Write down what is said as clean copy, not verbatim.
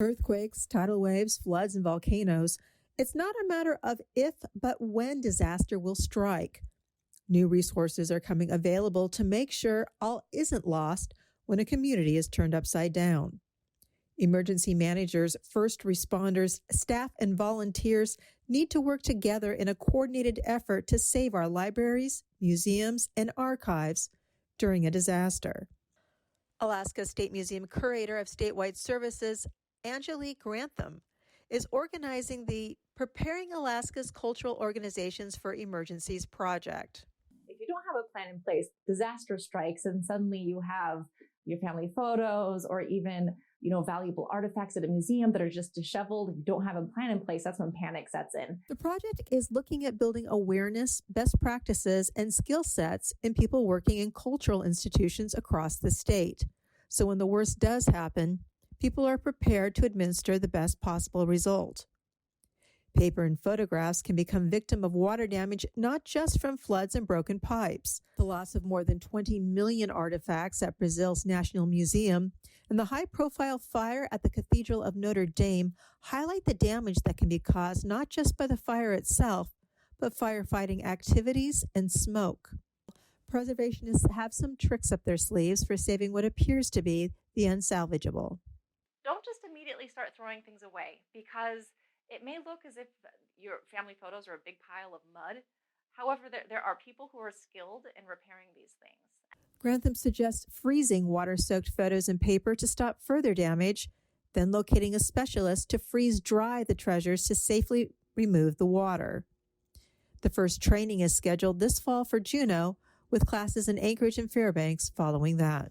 Earthquakes, tidal waves, floods, and volcanoes, it's not a matter of if, but when disaster will strike. New resources are coming available to make sure all isn't lost when a community is turned upside down. Emergency managers, first responders, staff, and volunteers need to work together in a coordinated effort to save our libraries, museums, and archives during a disaster. Alaska State Museum Curator of Statewide Services, Anjuli Grantham, is organizing the Preparing Alaska's Cultural Organizations for Emergencies project. If you don't have a plan in place, disaster strikes and suddenly you have your family photos or even valuable artifacts at a museum that are just disheveled. You don't have a plan in place. That's when panic sets in. The project is looking at building awareness, best practices, and skill sets in people working in cultural institutions across the state. So when the worst does happen, people are prepared to administer the best possible result. Paper and photographs can become victim of water damage not just from floods and broken pipes. The loss of more than 20 million artifacts at Brazil's National Museum and the high-profile fire at the Cathedral of Notre Dame highlight the damage that can be caused not just by the fire itself, but firefighting activities and smoke. Preservationists have some tricks up their sleeves for saving what appears to be the unsalvageable. Don't just immediately start throwing things away because it may look as if your family photos are a big pile of mud. However, there are people who are skilled in repairing these things. Grantham suggests freezing water-soaked photos and paper to stop further damage, then locating a specialist to freeze-dry the treasures to safely remove the water. The first training is scheduled this fall for Juneau, with classes in Anchorage and Fairbanks following that.